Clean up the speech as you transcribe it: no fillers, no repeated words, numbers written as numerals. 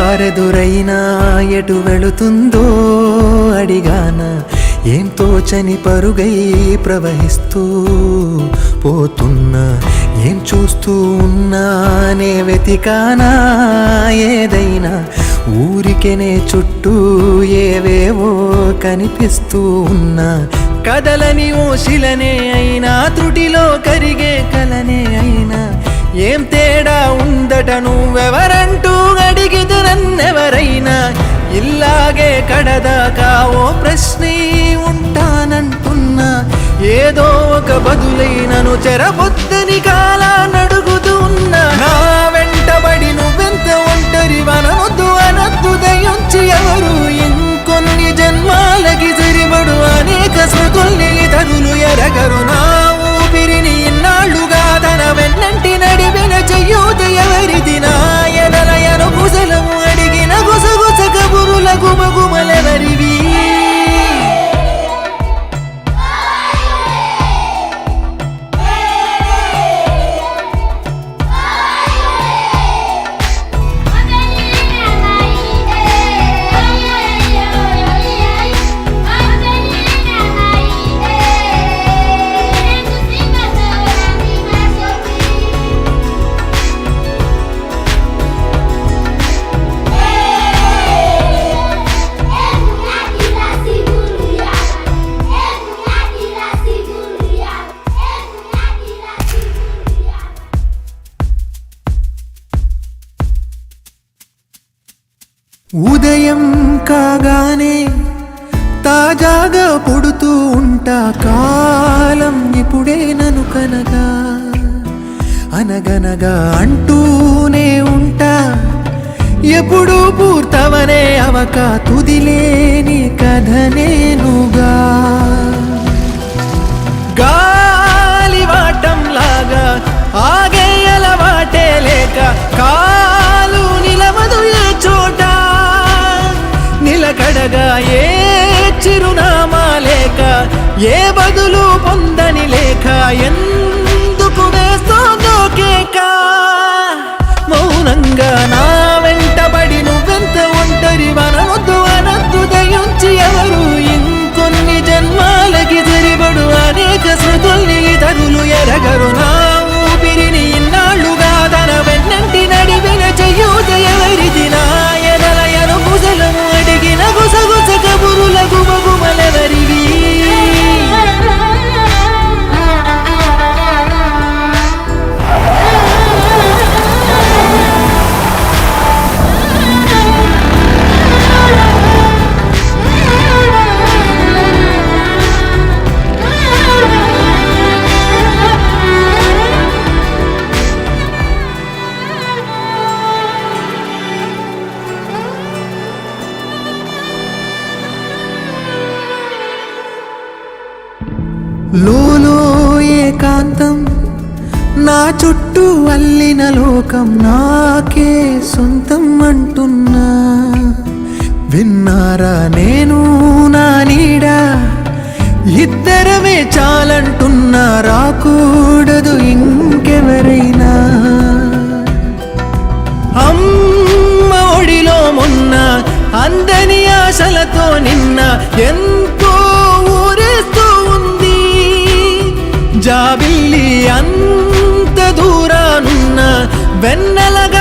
దారెదురైనా ఎటు వెళుతుందో అడిగాన ఏం తోచని పరుగై ప్రవహిస్తూ పోతున్నా ఏం చూస్తూ ఉన్నానే వెతికానా ఏదైనా ఊరికెనే చుట్టూ ఏవేవో కనిపిస్తూ ఉన్నా కదలని ఓ శిలనే అయినా త్రుటిలో కరిగే కలనే అయినా ఏం తేడా ఉందట నువ్వెవరంటూ అడిగిదు నన్నెవరైనా ఇల్లాగే కడదాకా ఓ ప్రశ్నే ఉంటానంటున్నా ఏదో ఒక బదులైనను చెరబొద్దని కాలానడుగుతూ ఉన్నా నా వెంటబడి నువ్వెంత ఒంటరి వనవద్దు అనద్దు దయించి ఎవరు ఇంకొన్ని జన్మాలకి సరిపడు అనేక స్మృతుల్ని తరులు ఎరగరు నా ఊపిరిని ఇన్నాళ్ళుగా తన వెన్నంటి నడిపిన చెయ్యూత ఎవరిది నాయనలయను కుశలము అడిగిన గుసగుస కబురుల గుమగుమలెవరివి ఉదయం కాగానే తాజాగా పుడుతూ ఉంటా కాలం ఇప్పుడే నన్ను కనగా అనగనగా అంటూనే ఉంటా ఎప్పుడు పూర్తవనే అవక తుదిలేని కథ నేనుగా గాలివాటంలాగా ఆగే అలవాటే లేక కాలు నిలవదు ఏ చోట నిలకడగా ఏ చిరునామా లేక ఏ బదులు పొందని లేక ఎందుకు వేస్తోందో కేక మౌనంగా నా వెంటబడి నువ్వెంత ఒంటరి వనవద్దు అనద్దు దయించి ఎవరు ఇంకొన్ని జన్మాలకి సరిపడు అనేక స్మృతుల్ని తరులు ఎరగరు నా ఊపిరిని ఇన్నాళ్ళుగా తన వెన్నంటి నడిపిన చెయ్యూత ఎవరిది నాయనలయను కుశలము అడిగిన గుసగుస కబురుల గుమగుమలెవరివి లోలో ఏకాంతం నా చుట్టూ అల్లిన లోకం నాకే సొంతం అంటున్నా విన్నారా నేను నా నీడా ఇద్దరమే చాలంటున్నా రాకూడదు ఇంకెవరైనా అమ్మ ఒడిలో మొన్న అందని ఆశలతో నిన్న ఎంతో ఊరేస్తూ ఉంది జాబిల్లి అంత దూరానున్న వెన్నెలగా